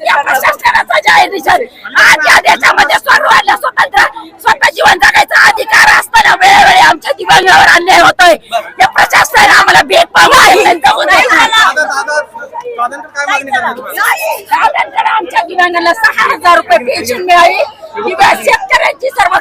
या प्रशासनाचा जाहीर निषेध. आज या देशामध्ये सर्वांना स्वतंत्र स्वतः जीवन जगायचा अधिकार असताना वेळोवेळी आमच्या दिव्यांगावर अन्याय होतोय. या प्रशासनाने आम्हाला भेदभाव आमच्या दिव्यांगांना 6,000 रुपये पेन्शन मिळावी, शेतकऱ्यांची सर्व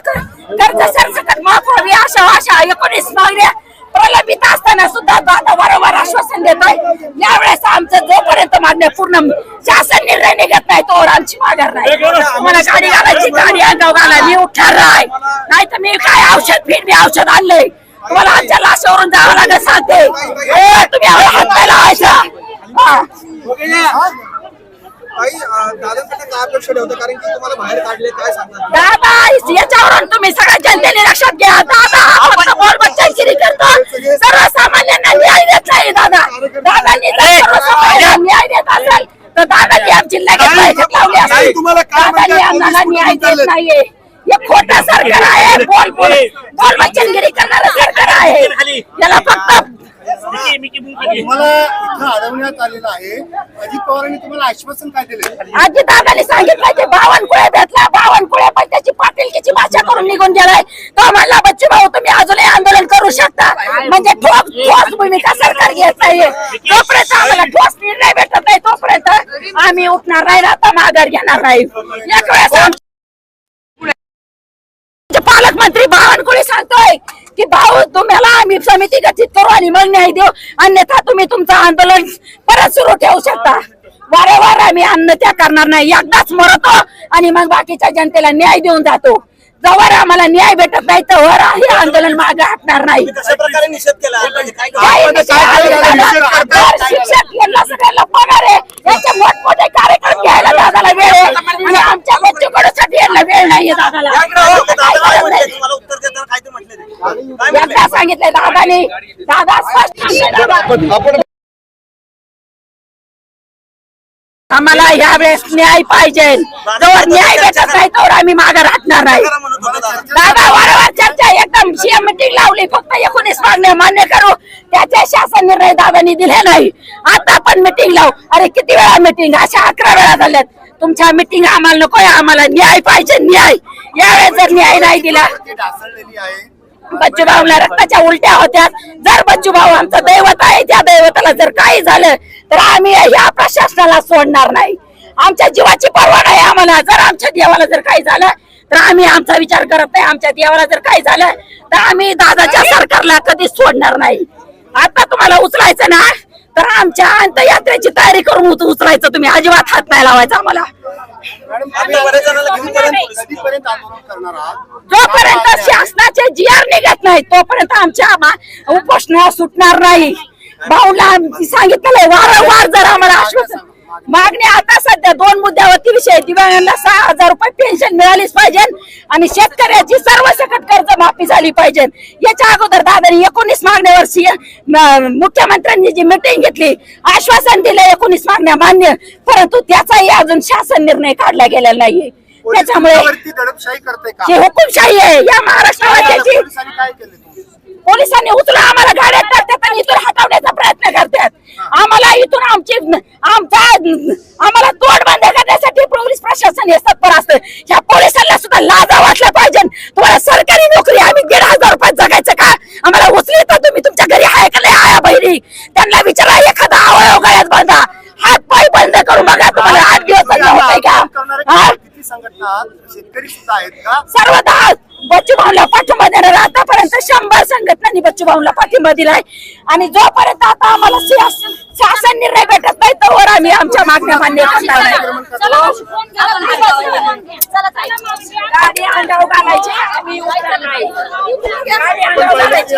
कर्ज सरसकट माफ व्हावी अशा 19 मागण्या प्रलंबित असताना सुद्धा दादा वारंवार आश्वासन देत आहे. यावेळेस आमचं जोपर्यंत मागण्या पूर्ण शासन निर्णय निघत नाही तोवर आमची माघार नाही. मला गाडी घालायची, गाडी अंगाव घाला, मी उठणार नाही तर मी काय औषध फिर मी औषध आणलंय. तुम्हाला आमच्या लाशावरून जावं लागत सांगते. तुम्ही हात नाही लावायचा. दादा याच्यावरून तुम्ही सगळ्या जनतेने लक्षात घ्या. दादा फक्त बोलबच्चनगिरी करतो, सर्वसामान्यांना न्याय देत नाही. दादांनी न्याय देत असेल तर दादांनी आमची लगेच बैठक लावली असेल. दादांनी आम्हाला न्याय देत नाहीये. हे खोटं सरकार आहे, बोलबच्चनगिरी करणारं सरकार आहे. याला फक्त तुम्हाला इथं अडवण्यात आलेलं आहे. अजित पवारांनी तुम्हाला आश्वासन काय दिले? अजितदादांनी सांगितलं की बावनकुळे भेटला, बावनकुळे पण त्याची पाटीलकीची भाषा करून निघून गेलाय. तो म्हणला बच्चू भाऊ तुम्ही अजूनही आंदोलन करू शकता. म्हणजे ठोस भूमिका सरकार घेत नाहीये. तोपर्यंत आम्हाला ठोस निर्णय भेटत नाही तोपर्यंत आम्ही उठणार नाही, आता माघार घेणार नाही. एक वेळेस पालकमंत्री बावनकुळे सांगतोय की भाऊ तुम्हाला आम्ही समिती गठीत करू आणि मग न्याय देऊ, अन्यथा तुम्ही तुमचं आंदोलन परत सुरू ठेवू शकता. वारंवार आम्ही अन्नत्याग करणार नाही, एकदाच मरतो आणि मग बाकीच्या जनतेला न्याय देऊन जातो. जवळ आम्हाला न्याय भेटत नाही तर हे आंदोलन मागे हटणार नाही. शिक्षक यांना सगळ्यांना पगार आहे, याचे मोठमोठे कार्यक्रम घ्यायला दादाला वेळ आहे आणि आमच्या बच्चूकडूसाठी यांना वेळ नाहीये. दादाला एकदा सांगितलंय दादाने, दादा स्पष्ट आम्हाला यावेळेस न्याय पाहिजे. जवळ न्याय भेटत नाही तोवर आम्ही मागे राहणार नाही. दादा वारंवार चर्चा एकदम सीएम मीटिंग लावली, फक्त 19 मागण्या मान्य करू त्याचे शासन निर्णय दादांनी दिले नाही. आता पण मीटिंग लावू. अरे किती वेळा मीटिंग, अशा 11 वेळा झाल्यात. तुमच्या मीटिंग आम्हाला नकोय, आम्हाला न्याय पाहिजे. न्याय यावेळेस जर न्याय नाही दिला, बच्चू भाऊला रक्ताच्या उलट्या होत्या. जर बच्चू भाऊ आमचं दैवत आहे, त्या दैवताला जर काही झालं तर आम्ही या प्रशासनाला सोडणार नाही. आमच्या जीवाची पर्वा नाही आम्हाला. जर आमच्या देवाला जर काही झालं तर आम्ही आमचा विचार करत नाही. आमच्या देवाला जर काही झालं तर आम्ही दादाच्या सरकारला कधीच सोडणार नाही. आता तुम्हाला उचलायचं ना तर आमच्या अंत्ययात्रेची तयारी करून उचलायचं. तुम्ही अजिबात हात नाही लावायचा आम्हाला. जोपर्यंत शासनाचे जीआर निघत नाही तोपर्यंत आमच्या उपोषण सुटणार नाही. भाऊला सांगितलं वारंवार जर आम्हाला आश्वासन मागण्या आता सध्या 2 मुद्द्यावरती विषय. दिव्यांगांना 6,000 रुपये पेन्शन मिळालीच पाहिजे आणि सर्व सकट कर्ज माफी झाली पाहिजे. याच्या अगोदर दादांनी 19 मागण्यावर मुख्यमंत्र्यांनी जी मीटिंग घेतली, आश्वासन दिलं 19 मागण्या मान्य, परंतु त्याचाही अजून शासन निर्णय काढला गेलेला नाहीये. त्याच्यामुळे ही हुकुमशाही आहे या महाराष्ट्रामध्ये. पोलिसांनी उचलून आम्हाला गाड्यात टाकतात आणि इथून हटवण्याचा प्रयत्न करतात. आम्हाला इथून आम्हाला तोड बंद करण्यासाठी पोलीस प्रशासन हे तत्पर असतं. ह्या पोलिसांना सुद्धा लाजा वाटला पाहिजे. तुम्हाला सरकारी नोकरी आम्ही 1,500 रुपयात जगायचं का? आम्हाला उचली तर तुम्ही तुमच्या घरी आहे का नाही आया बहिणी त्यांना विचारा. एखादा अवयव गळ्यात बांधा, हात पाय बंद करून बघा, तुम्हाला 8 दिवस होतंय का? शेतकरी सुद्धा आहेत का? सर्वदा बच्चू भाऊला पाठिंबा देणार. आतापर्यंत 100 संघटनांनी बच्चू भाऊला पाठिंबा दिलाय आणि जोपर्यंत आता आम्हाला शासन निर्णय भेटत नाही तोवर आम्ही आमच्या मागण्या मान्य करणार नाही. गाडी अंगावर घालायची, आम्ही उठणार नाही. गाडी अंगावर घालायची.